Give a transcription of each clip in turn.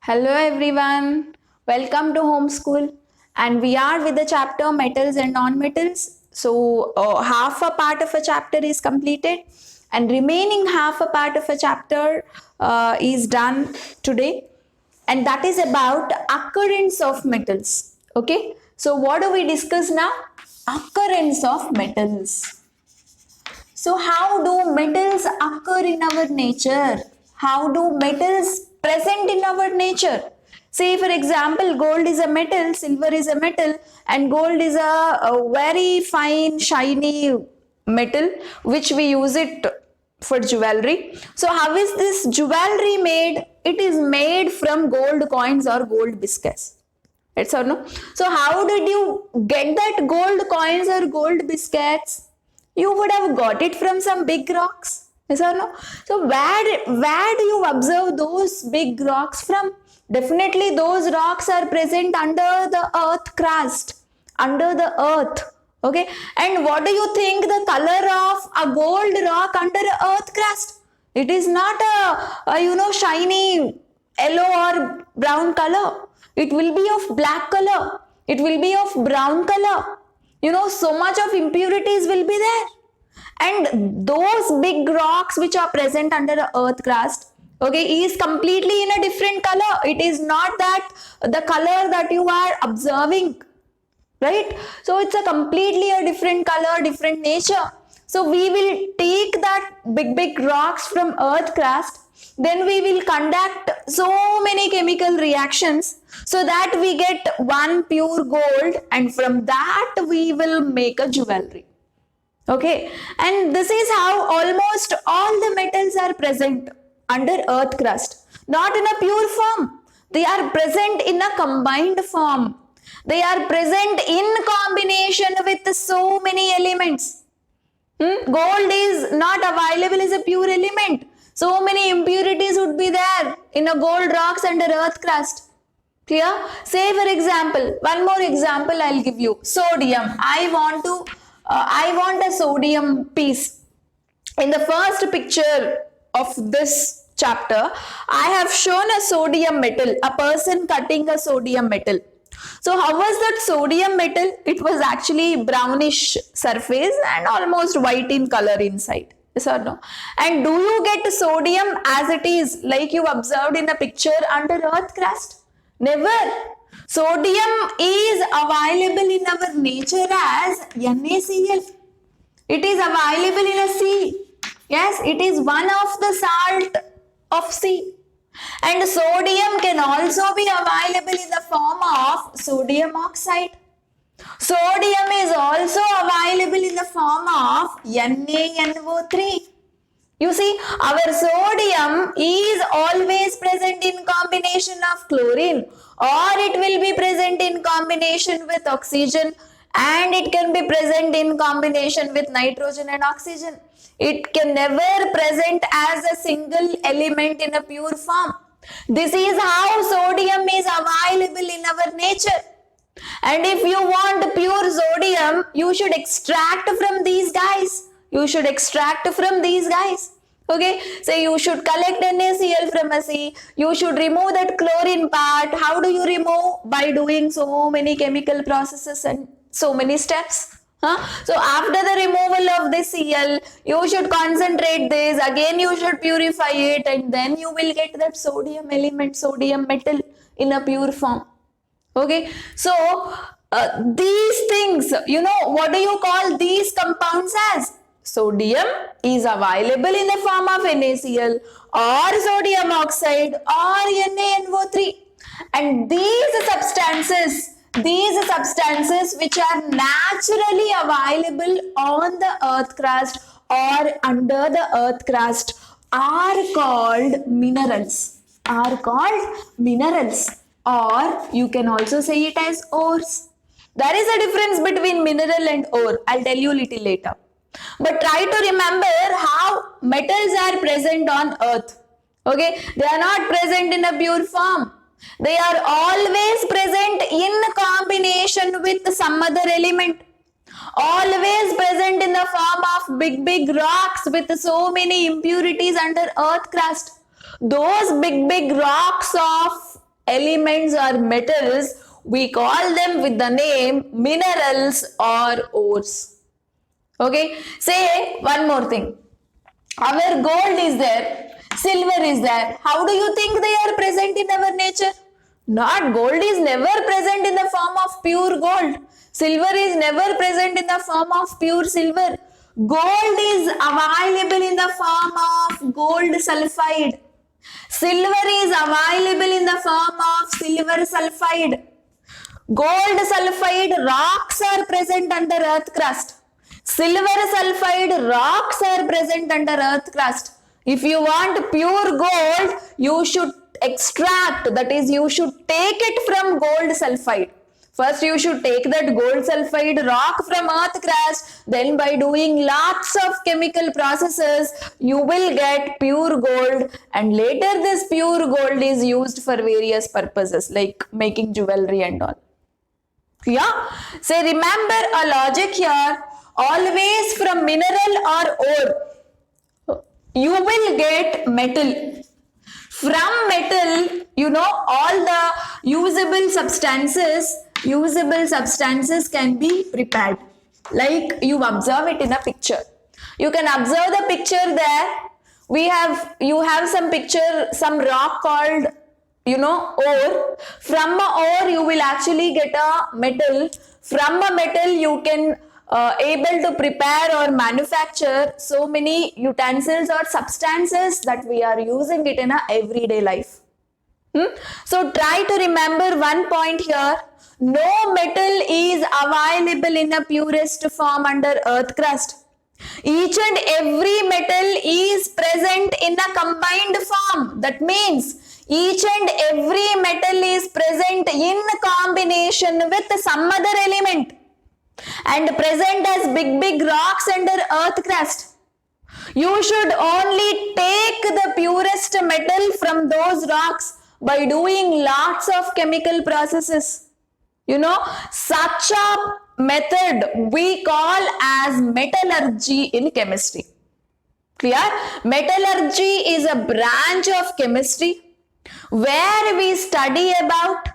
Hello everyone, welcome to Homeschool, and we are with the chapter metals and non-metals. So half a part of a chapter is completed and remaining half a part of a chapter is done today, and that is about occurrence of metals. Okay, so what do we discuss now? Occurrence of metals. So how do metals occur in our nature? How do metals present in our nature? Say for example, gold is a metal, silver is a metal, and gold is a very fine, shiny metal which we use it for jewelry. So how is this jewelry made? It is made from gold coins or gold biscuits. Yes or no? So how did you get that gold coins or gold biscuits? You would have got it from some big rocks. Yes or no? So where do you observe those big rocks from? Definitely those rocks are present under the earth crust, under the earth. Okay, and what do you think the color of a gold rock under a earth crust? It is not a shiny yellow or brown color. It will be of black color. It will be of brown color. So much of impurities will be there. And those big rocks which are present under the earth crust, okay, is completely in a different color. It is not that the color that you are observing, right? So it's a completely a different color, different nature. So we will take that big rocks from earth crust, then we will conduct so many chemical reactions so that we get one pure gold, and from that we will make a jewelry. Okay, and this is how almost all the metals are present under earth crust, not in a pure form. They are present in a combined form. They are present in combination with so many elements. Gold is not available as a pure element. So many impurities would be there in a gold rocks under earth crust. Clear? Say for example, one more example I'll give you. Sodium. I want a sodium piece. In the first picture of this chapter, I have shown a sodium metal, a person cutting a sodium metal. So how was that sodium metal? It was actually brownish surface and almost white in color inside. Yes or no? And do you get sodium as it is, like you observed in the picture under earth crust? Never. Sodium is available in our nature as NaCl. It is available in a sea. Yes, it is one of the salt of sea. And sodium can also be available in the form of sodium oxide. Sodium is also available in the form of NaNO3. You see, our sodium is always present in combination of chlorine, or it will be present in combination with oxygen, and it can be present in combination with nitrogen and oxygen. It can never present as a single element in a pure form. This is how sodium is available in our nature. And if you want pure sodium, you should extract from these guys. Okay, so you should collect NaCl from a sea. You should remove that chlorine part. How do you remove? By doing so many chemical processes and so many steps. So after the removal of the Cl, you should concentrate this. Again, you should purify it, and then you will get that sodium element, sodium metal in a pure form. Okay, so these things, what do you call these compounds as? Sodium is available in the form of NaCl or sodium oxide or NaNO3. And these substances which are naturally available on the earth crust or under the earth crust are called minerals. Or you can also say it as ores. There is a difference between mineral and ore. I'll tell you a little later. But try to remember how metals are present on earth. Okay, they are not present in a pure form. They are always present in combination with some other element. Always present in the form of big rocks with so many impurities under earth crust. Those big rocks of elements or metals, we call them with the name minerals or ores. Okay, say one more thing. Our gold is there, silver is there. How do you think they are present in our nature? Not, gold is never present in the form of pure gold. Silver is never present in the form of pure silver. Gold is available in the form of gold sulfide. Silver is available in the form of silver sulfide. Gold sulfide rocks are present under earth crust. Silver sulfide rocks are present under earth crust. If you want pure gold, you should extract, that is, you should take it from gold sulfide. First, you should take that gold sulfide rock from earth crust. Then, by doing lots of chemical processes, you will get pure gold. And later, this pure gold is used for various purposes like making jewelry and all. Yeah. So, remember a logic here. Always from mineral or ore, you will get metal. From metal, you know, all the usable substances can be prepared. Like you observe it in a picture. You can observe the picture there. You have some picture, some rock called, you know, ore. From a ore, you will actually get a metal. From a metal, you can able to prepare or manufacture so many utensils or substances that we are using it in our everyday life. So try to remember one point here. No metal is available in a purest form under earth crust. Each and every metal is present in a combined form. That means each and every metal is present in combination with some other element and present as big rocks under earth crust. You should only take the purest metal from those rocks by doing lots of chemical processes. You know, such a method we call as metallurgy in chemistry. Clear? Metallurgy is a branch of chemistry where we study about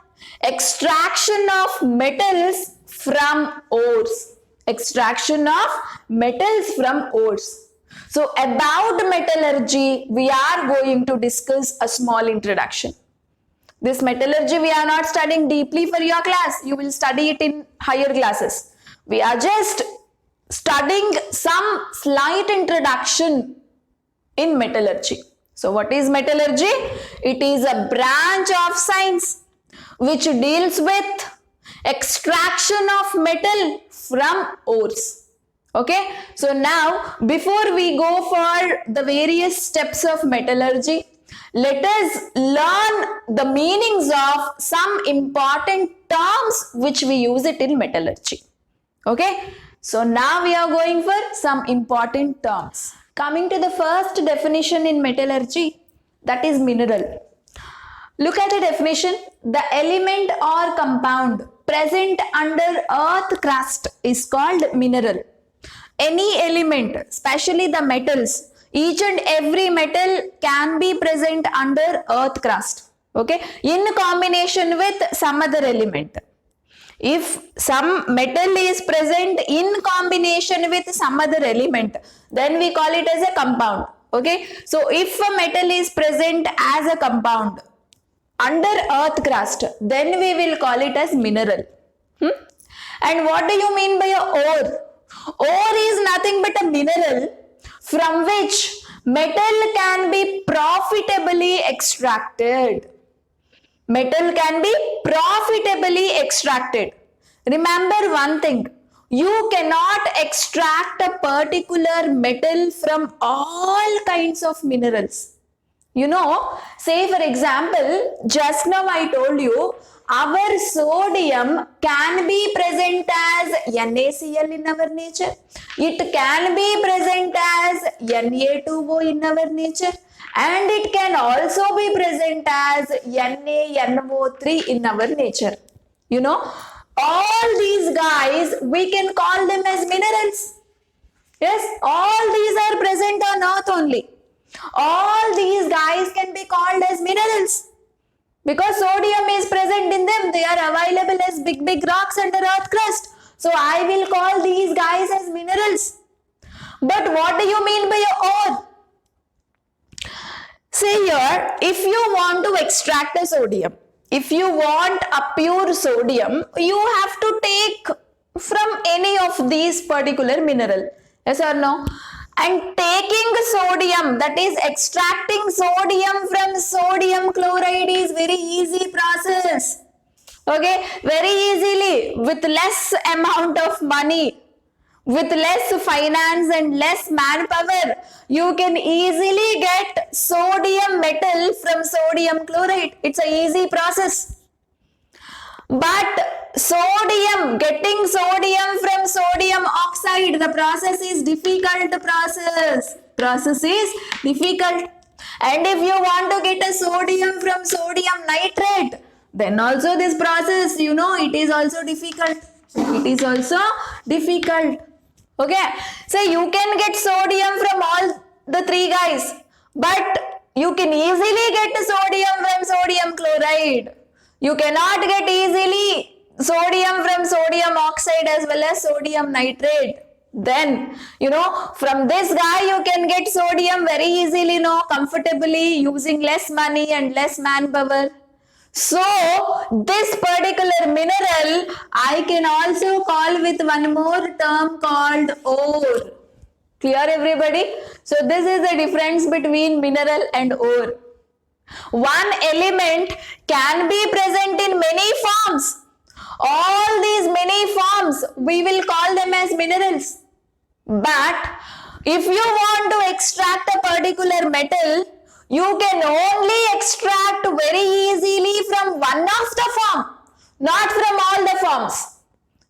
extraction of metals from ores. Extraction of metals from ores. So about metallurgy, we are going to discuss a small introduction. This metallurgy we are not studying deeply for your class. You will study it in higher classes. We are just studying some slight introduction in metallurgy. So what is metallurgy? It is a branch of science which deals with extraction of metal from ores. Okay, so now before we go for the various steps of metallurgy, let us learn the meanings of some important terms which we use it in metallurgy. Okay, so now we are going for some important terms. Coming to the first definition in metallurgy, that is mineral. Look at the definition. The element or compound present under earth crust is called mineral. Any element, especially the metals, each and every metal can be present under earth crust, okay, in combination with some other element. If some metal is present in combination with some other element, then we call it as a compound, okay. So if a metal is present as a compound under earth crust, then we will call it as mineral. And what do you mean by a ore? Ore is nothing but a mineral from which metal can be profitably extracted. Metal can be profitably extracted. Remember one thing, you cannot extract a particular metal from all kinds of minerals. You know, say for example, just now I told you, our sodium can be present as NaCl in our nature. It can be present as Na2O in our nature. And it can also be present as NaNO3 in our nature. You know, all these guys, we can call them as minerals. Yes, all these are present on earth only. All these guys can be called as minerals. Because sodium is present in them. They are available as big rocks under earth crust. So I will call these guys as minerals. But what do you mean by ore? See here, if you want to extract a sodium, if you want a pure sodium, you have to take from any of these particular mineral. Yes or no? And taking sodium, that is extracting sodium from sodium chloride, is very easy process. Okay, very easily, with less amount of money, with less finance and less manpower, you can easily get sodium metal from sodium chloride. It's an easy process. But sodium, getting sodium from sodium oxide, the process is difficult process. Process is difficult. And if you want to get a sodium from sodium nitrate, then also this process, it is also difficult. It is also difficult. Okay. So you can get sodium from all the three guys, but you can easily get sodium from sodium chloride. You cannot get easily sodium from sodium oxide as well as sodium nitrate. Then, from this guy you can get sodium very easily, comfortably, using less money and less manpower. So, this particular mineral I can also call with one more term called ore. Clear, everybody? So, this is the difference between mineral and ore. One element can be present in many forms. All these many forms, we will call them as minerals. But if you want to extract a particular metal, you can only extract very easily from one of the form, not from all the forms.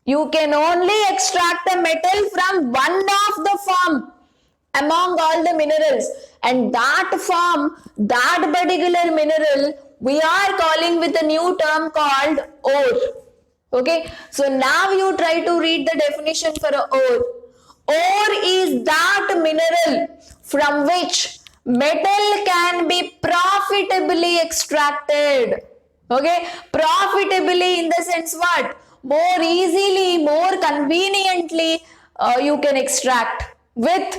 You can only extract a metal from one of the form among all the minerals, and that form, that particular mineral, we are calling with a new term called ore. Okay, so now you try to read the definition for a ore. Ore is that mineral from which metal can be profitably extracted. Okay, profitably in the sense what? More easily, more conveniently you can extract, with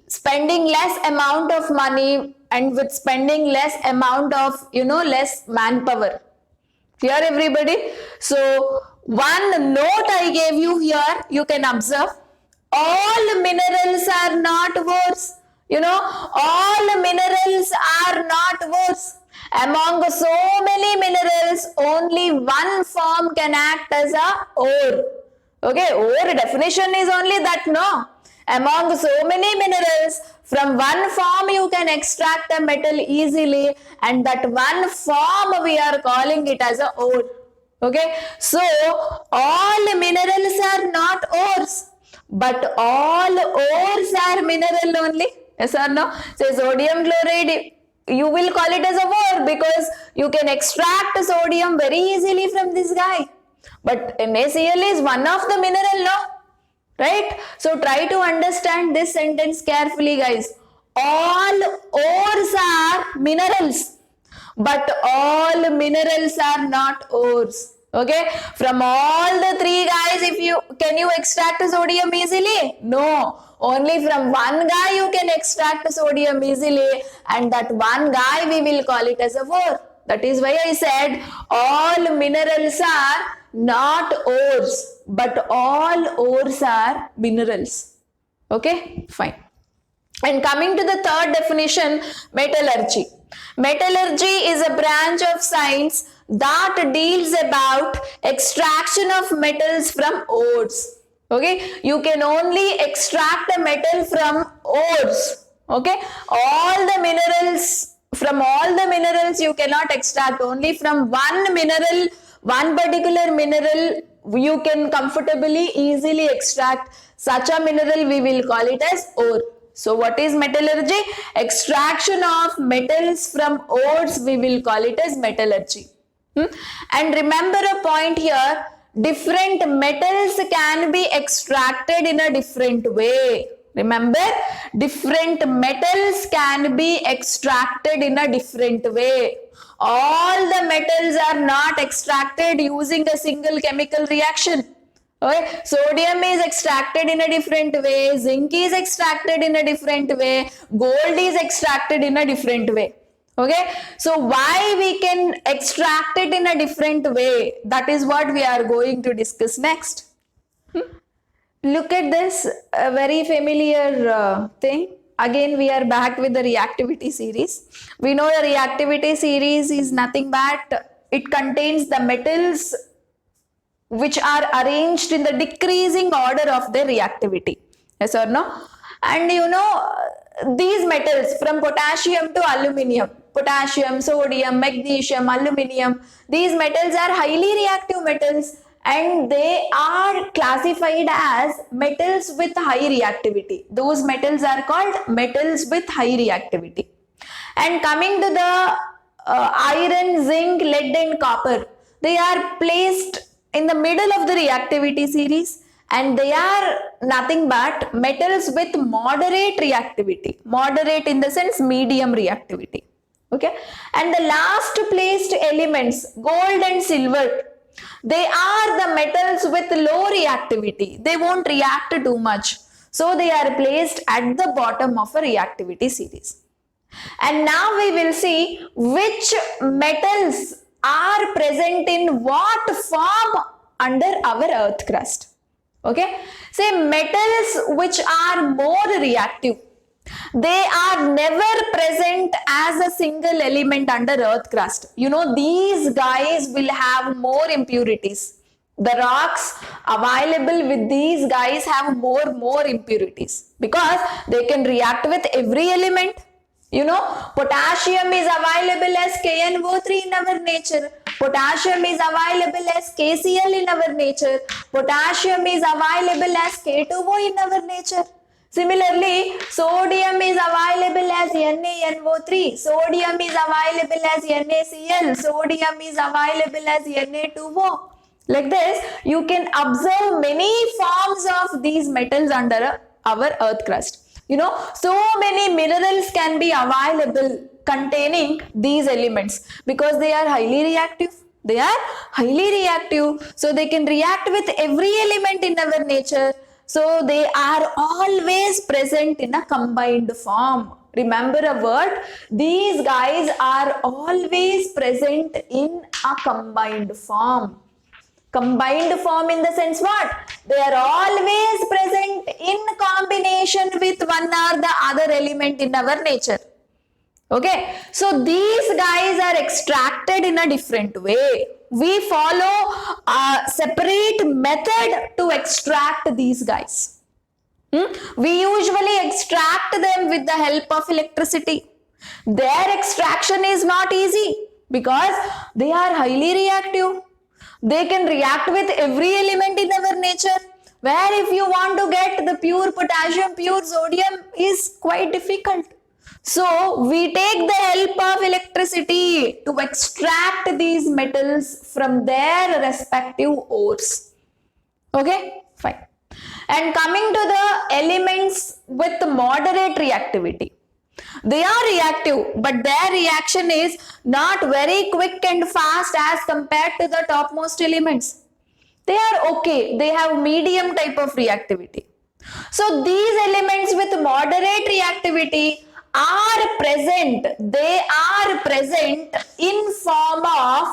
spending less amount of money and with spending less amount of, less manpower. Clear, everybody? So, one note I gave you here, you can observe, all minerals are not ores. All minerals are not ores. Among so many minerals, only one form can act as a ore. Okay, ore definition is only that, no? Among so many minerals, from one form you can extract a metal easily, and that one form we are calling it as a ore. Okay, so all minerals are not ores, but all ores are mineral only. Yes or no? So sodium chloride, you will call it as a ore because you can extract sodium very easily from this guy. But NaCl is one of the mineral, no? Right? So try to understand this sentence carefully, guys. All ores are minerals, but all minerals are not ores. Okay? From all the three guys, can you extract sodium easily? No. Only from one guy you can extract sodium easily, and that one guy we will call it as a ore. That is why I said all minerals are not ores, but all ores are minerals. Okay, fine. And coming to the third definition, metallurgy. Metallurgy is a branch of science that deals about extraction of metals from ores. Okay, you can only extract a metal from ores. Okay, from all the minerals you cannot extract. Only from one mineral, one particular mineral you can comfortably, easily extract. Such a mineral we will call it as ore. So what is metallurgy? Extraction of metals from ores, we will call it as metallurgy. And remember a point here, different metals can be extracted in a different way. Remember, different metals can be extracted in a different way. All the metals are not extracted using a single chemical reaction. Okay, sodium is extracted in a different way, zinc is extracted in a different way, gold is extracted in a different way. Okay, so why we can extract it in a different way? That is what we are going to discuss next. Look at this very familiar thing. Again, we are back with the reactivity series. We know the reactivity series is nothing but it contains the metals which are arranged in the decreasing order of their reactivity. Yes or no? And you know, these metals from potassium to aluminium, potassium, sodium, magnesium, aluminium, these metals are highly reactive metals and they are classified as metals with high reactivity. Those metals are called metals with high reactivity. And coming to the iron, zinc, lead and copper, they are placed in the middle of the reactivity series and they are nothing but metals with moderate reactivity. Moderate in the sense medium reactivity. Okay, and the last placed elements, gold and silver, they are the metals with low reactivity. They won't react too much. So they are placed at the bottom of a reactivity series. And now we will see which metals are present in what form under our earth crust. Okay, say metals which are more reactive, they are never present as a single element under earth crust. You know, these guys will have more impurities. The rocks available with these guys have more impurities because they can react with every element. You know, potassium is available as KNO3 in our nature. Potassium is available as KCl in our nature. Potassium is available as K2O in our nature. Similarly, sodium is available as NaNO3. Sodium is available as NaCl. Sodium is available as Na2O. Like this, you can observe many forms of these metals under our earth crust. You know, so many minerals can be available containing these elements because they are highly reactive. They are highly reactive. So they can react with every element in our nature. So they are always present in a combined form. Remember a word, these guys are always present in a combined form. Combined form in the sense what? They are always present in combination with one or the other element in our nature. Okay, so these guys are extracted in a different way. We follow a separate method to extract these guys. We usually extract them with the help of electricity. Their extraction is not easy because they are highly reactive. They can react with every element in our nature. Where if you want to get the pure potassium, pure sodium is quite difficult. So we take the help of electricity to extract these metals from their respective ores. Okay, fine. And coming to the elements with moderate reactivity. They are reactive, but their reaction is not very quick and fast as compared to the topmost elements. They are okay. They have medium type of reactivity. So these elements with moderate reactivity are present. They are present in form of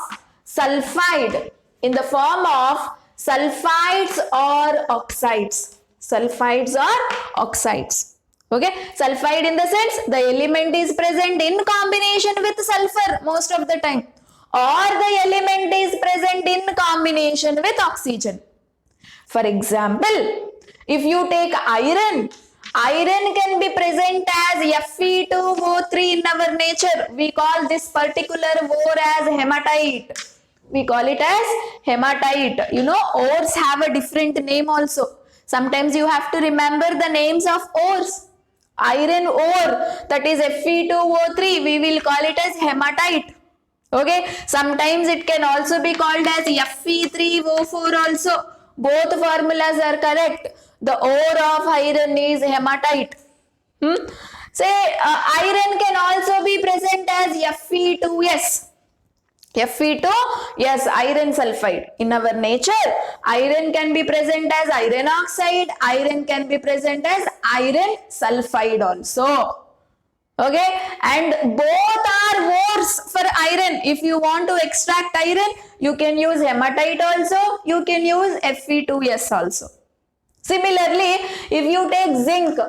sulfide, in the form of sulfides or oxides. Sulfides or oxides. Okay, sulfide in the sense the element is present in combination with sulfur most of the time, or the element is present in combination with oxygen. For example, if you take iron, iron can be present as Fe2O3 in our nature. We call this particular ore as hematite. We call it as hematite. You know, ores have a different name also. Sometimes you have to remember the names of ores. Iron ore, that is Fe2O3, we will call it as hematite. Okay, sometimes it can also be called as Fe3O4 also. Both formulas are correct. The ore of iron is hematite. Say iron can also be present as Fe2S. Fe2, yes, iron sulfide. In our nature, iron can be present as iron oxide, iron can be present as iron sulfide also. Okay, and both are ores for iron. If you want to extract iron, you can use hematite also, you can use Fe2S also. Similarly, if you take zinc,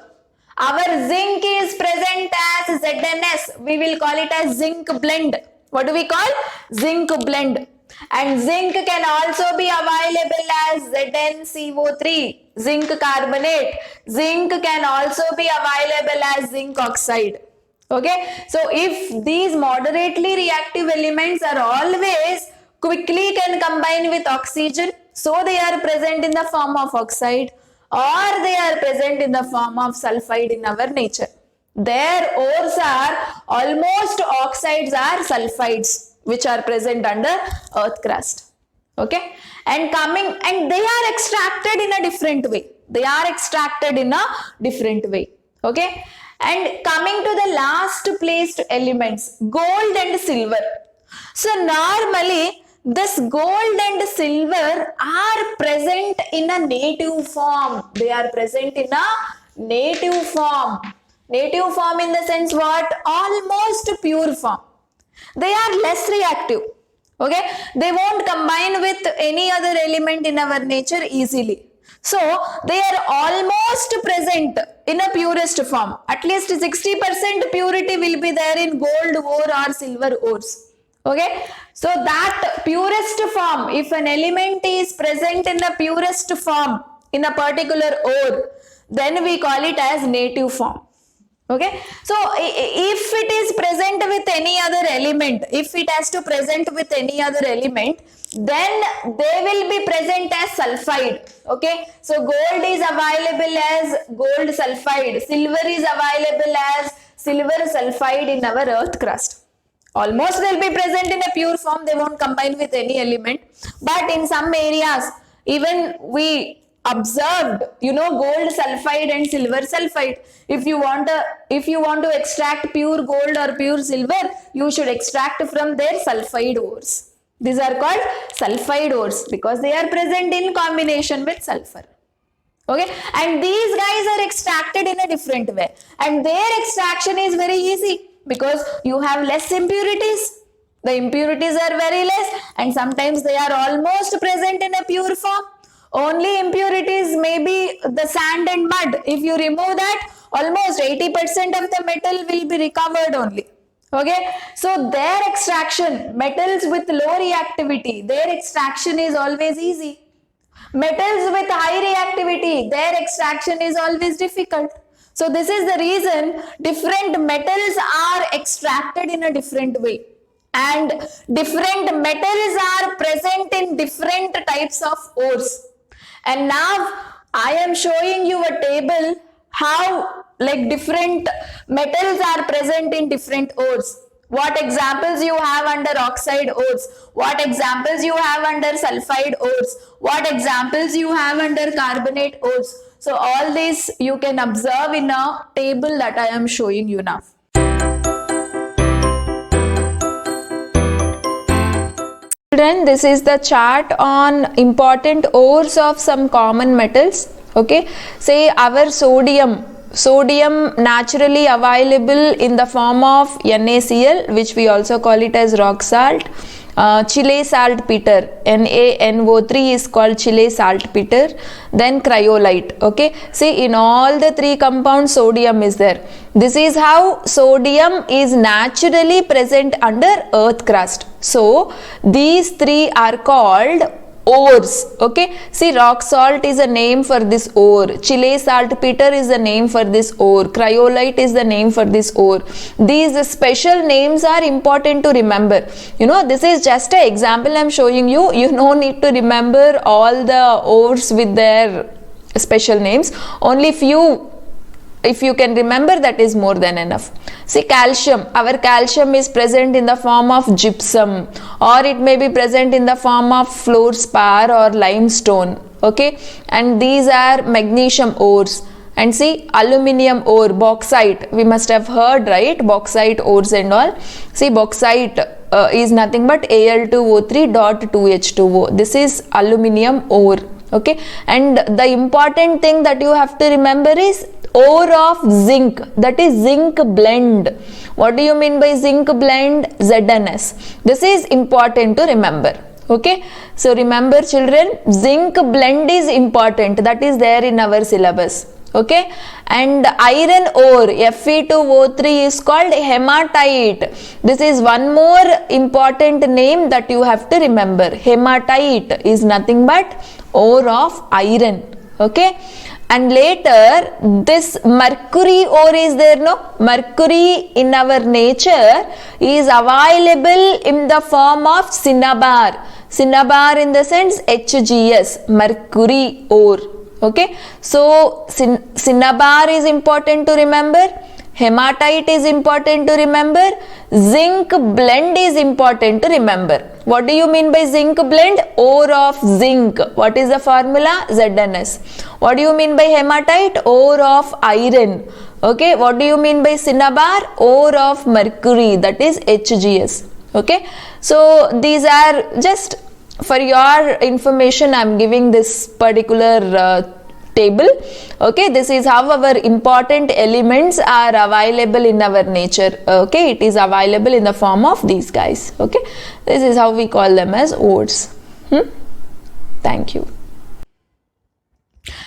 our zinc is present as ZnS. We will call it as zinc blend. What do we call? Zinc blend. And zinc can also be available as ZnCO3, zinc carbonate. Zinc can also be available as zinc oxide. Okay, so if these moderately reactive elements are always quickly can combine with oxygen, so they are present in the form of oxide or they are present in the form of sulfide in our nature. Their ores are almost oxides or sulfides which are present under earth crust. Okay, and they are extracted in a different way. They are extracted in a different way. Okay, and coming to the last placed elements, gold and silver. So normally this gold and silver are present in a native form. They are present in a native form. Native form in the sense what? Almost pure form. They are less reactive. Okay, they won't combine with any other element in our nature easily. So they are almost present in a purest form. At least 60% purity will be there in gold ore or silver ores. Okay, so that purest form, if an element is present in the purest form in a particular ore, then we call it as native form. Okay, so if it is present with any other element, if it has to present with any other element, then they will be present as sulfide. Okay, so gold is available as gold sulfide, silver is available as silver sulfide in our earth crust. Almost they will be present in a pure form, they won't combine with any element, but in some areas even we observed, gold sulfide and silver sulfide. If you want to extract pure gold or pure silver, you should extract from their sulfide ores. These are called sulfide ores because they are present in combination with sulfur. Okay, and these guys are extracted in a different way, and their extraction is very easy because you have less impurities. The impurities are very less, and sometimes they are almost present in a pure form. Only impurities may be the sand and mud. If you remove that, almost 80% of the metal will be recovered only. Okay, so their extraction, metals with low reactivity, their extraction is always easy. Metals with high reactivity, their extraction is always difficult. So this is the reason different metals are extracted in a different way. And different metals are present in different types of ores. And now I am showing you a table how different metals are present in different ores. What examples you have under oxide ores, what examples you have under sulfide ores, what examples you have under carbonate ores. So all this you can observe in a table that I am showing you now. Children, this is the chart on important ores of some common metals. Okay, say our sodium naturally available in the form of NaCl, which we also call it as rock salt. Chile saltpeter, NaNO3 is called Chile saltpeter. Then cryolite. Okay, see, in all the three compounds sodium is there. This is how sodium is naturally present under earth crust. So these three are called ores. Okay, see, rock salt is a name for this ore, Chile saltpeter is the name for this ore, cryolite is the name for this ore. These special names are important to remember. This is just an example I am showing you. You don't need to remember all the ores with their special names. Only few, if you can remember, that is more than enough. See, calcium, our calcium is present in the form of gypsum, or it may be present in the form of fluorspar or limestone. okay, and these are magnesium ores. And see, aluminium ore, bauxite, we must have heard, right, bauxite ores and all. See, bauxite is nothing but Al2O3.2H2O. This is aluminium ore, okay. And the important thing that you have to remember is ore of zinc, that is zinc blende. What do you mean by zinc blend? ZnS. This is important to remember. Okay, so remember children, zinc blend is important, that is there in our syllabus. Okay, and iron ore, Fe2O3, is called hematite. This is one more important name that you have to remember. Hematite is nothing but ore of iron. Okay, and later this mercury ore is there, no? Mercury in our nature is available in the form of cinnabar. Cinnabar in the sense HGS, mercury ore. Okay, so cinnabar is important to remember, hematite is important to remember, zinc blend is important to remember. What do you mean by zinc blend? Ore of zinc. What is the formula? ZnS. What do you mean by hematite? Ore of iron. Okay, what do you mean by cinnabar? Ore of mercury, that is HGS. Okay, so these are just for your information, I am giving this particular table. Okay, this is how our important elements are available in our nature. Okay, it is available in the form of these guys. Okay, this is how we call them as ores. Thank you.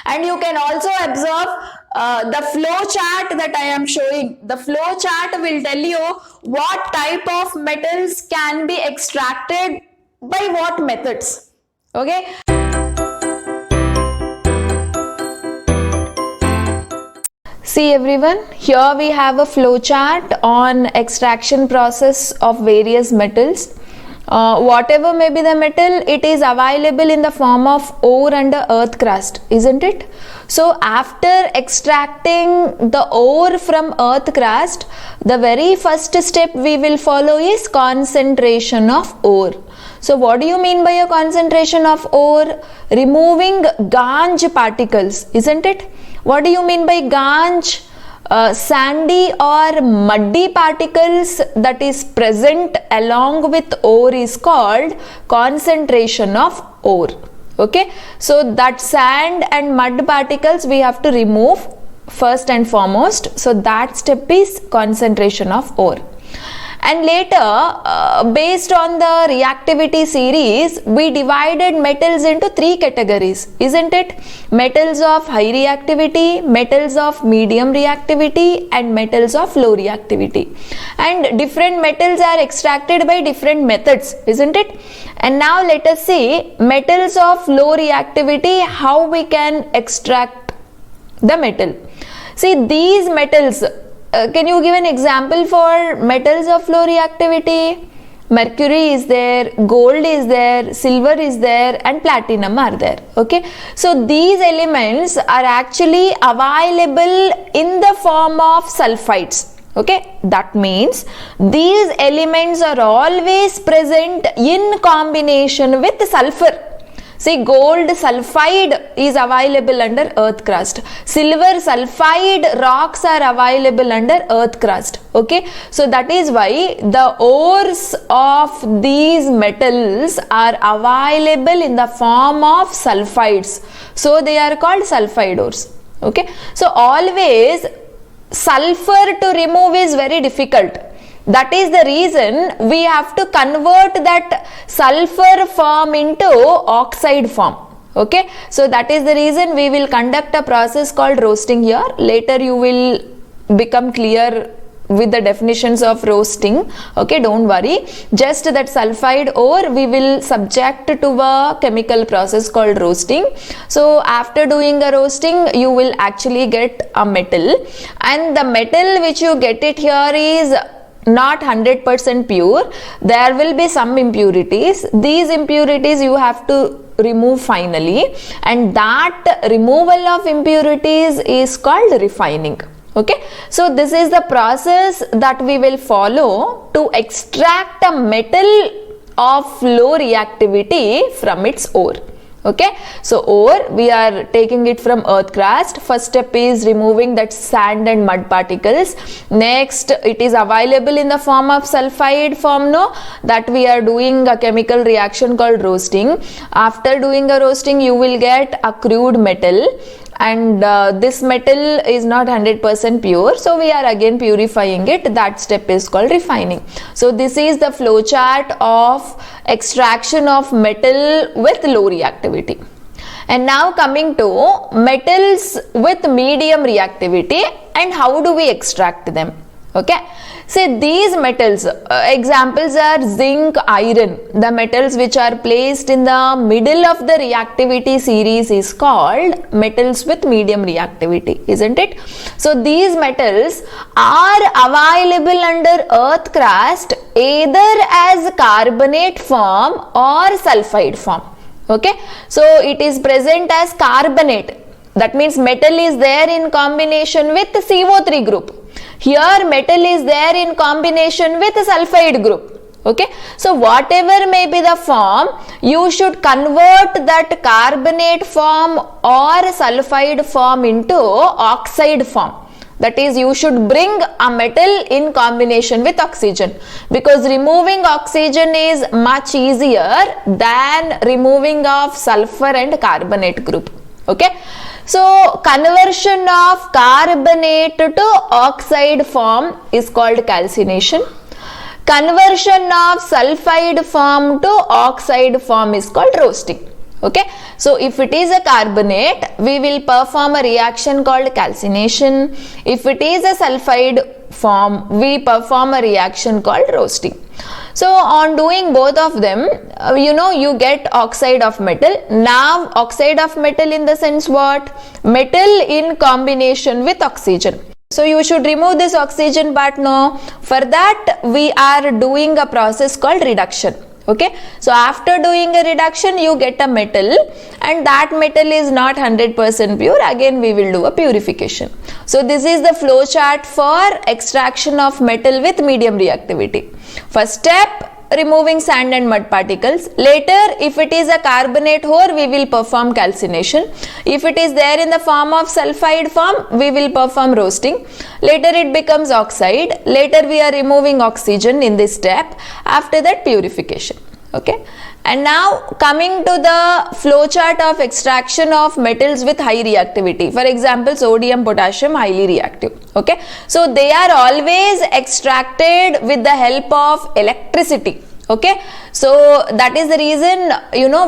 And you can also observe the flow chart that I am showing. The flow chart will tell you what type of metals can be extracted by what methods. Okay. See everyone, here we have a flow chart on extraction process of various metals. Whatever may be the metal, it is available in the form of ore under earth crust, isn't it? So after extracting the ore from earth crust, the very first step we will follow is concentration of ore. So what do you mean by a concentration of ore? Removing ganj particles, isn't it? What do you mean by ganj? Sandy or muddy particles that is present along with ore is called concentration of ore. Okay, so that sand and mud particles we have to remove first and foremost. So that step is concentration of ore. And later, based on the reactivity series, we divided metals into three categories, isn't it? Metals of high reactivity, metals of medium reactivity, and metals of low reactivity. And different metals are extracted by different methods, isn't it? And now let us see metals of low reactivity, how we can extract the metal. See, these metals, can you give an example for metals of low reactivity? Mercury is there, gold is there, silver is there, and platinum are there. Okay, so these elements are actually available in the form of sulfides. Okay, that means these elements are always present in combination with sulfur. See, gold sulfide is available under earth crust. Silver sulfide rocks are available under earth crust. Okay, so that is why the ores of these metals are available in the form of sulfides. So they are called sulfide ores. Okay, so always sulfur to remove is very difficult. That is the reason we have to convert that sulfur form into oxide form. Okay, so that is the reason we will conduct a process called roasting here. Later you will become clear with the definitions of roasting. Okay, don't worry. Just that sulfide ore we will subject to a chemical process called roasting. So after doing a roasting, you will actually get a metal, and the metal which you get it here is not 100% pure. There will be some impurities. These impurities you have to remove finally, and that removal of impurities is called refining. Okay, so this is the process that we will follow to extract a metal of low reactivity from its ore. Okay, so ore, we are taking it from earth crust. First step is removing that sand and mud particles. Next, it is available in the form of sulfide form, no, that we are doing a chemical reaction called roasting. After doing a roasting, you will get a crude metal, and this metal is not 100% pure, so we are again purifying it. That step is called refining. So this is the flow chart of extraction of metal with low reactivity. And now coming to metals with medium reactivity and how do we extract them. Okay, see these metals, examples are zinc, iron. The metals which are placed in the middle of the reactivity series is called metals with medium reactivity, isn't it? So these metals are available under earth crust either as carbonate form or sulfide form. Okay, so it is present as carbonate. That means metal is there in combination with CO3 group. Here metal is there in combination with sulfide group. Okay, so whatever may be the form, you should convert that carbonate form or sulfide form into oxide form. That is, you should bring a metal in combination with oxygen, because removing oxygen is much easier than removing of sulfur and carbonate group. Okay, so conversion of carbonate to oxide form is called calcination. Conversion of sulfide form to oxide form is called roasting. Okay, so if it is a carbonate, we will perform a reaction called calcination. If it is a sulfide form, we perform a reaction called roasting. So on doing both of them, you get oxide of metal. Now oxide of metal in the sense what? Metal in combination with oxygen. So you should remove this oxygen part, no? For that we are doing a process called reduction. Okay, so after doing a reduction, you get a metal, and that metal is not 100% pure. Again we will do a purification. So this is the flow chart for extraction of metal with medium reactivity. First step, removing sand and mud particles. Later, if it is a carbonate ore, we will perform calcination. If it is there in the form of sulfide form, we will perform roasting. Later it becomes oxide. Later we are removing oxygen in this step. After that, purification. Okay, and now coming to the flow chart of extraction of metals with high reactivity. For example, sodium, potassium, highly reactive. Okay, so they are always extracted with the help of electricity. Okay, so that is the reason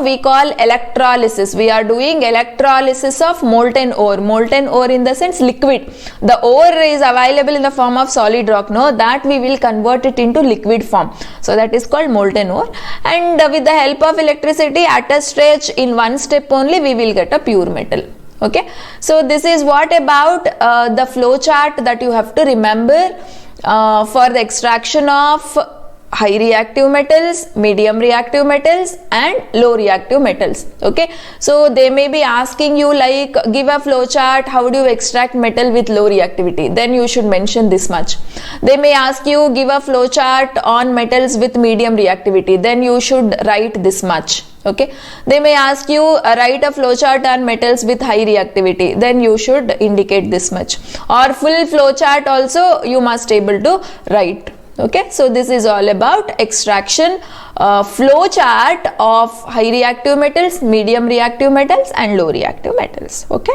we call electrolysis. We are doing electrolysis of molten ore. Molten ore in the sense liquid. The ore is available in the form of solid rock, no, that we will convert it into liquid form. So that is called molten ore, and with the help of electricity, at a stretch, in one step only, we will get a pure metal. Okay, so this is what about the flow chart that you have to remember for the extraction of high reactive metals, medium reactive metals and low reactive metals. Okay, so they may be asking you like, give a flow chart, how do you extract metal with low reactivity? Then you should mention this much. They may ask you, give a flow chart on metals with medium reactivity, then you should write this much. Okay, they may ask you, write a flow chart on metals with high reactivity, then you should indicate this much, or full flow chart also you must able to write. Okay, so this is all about extraction flow chart of high reactive metals, medium reactive metals and low reactive metals. Okay.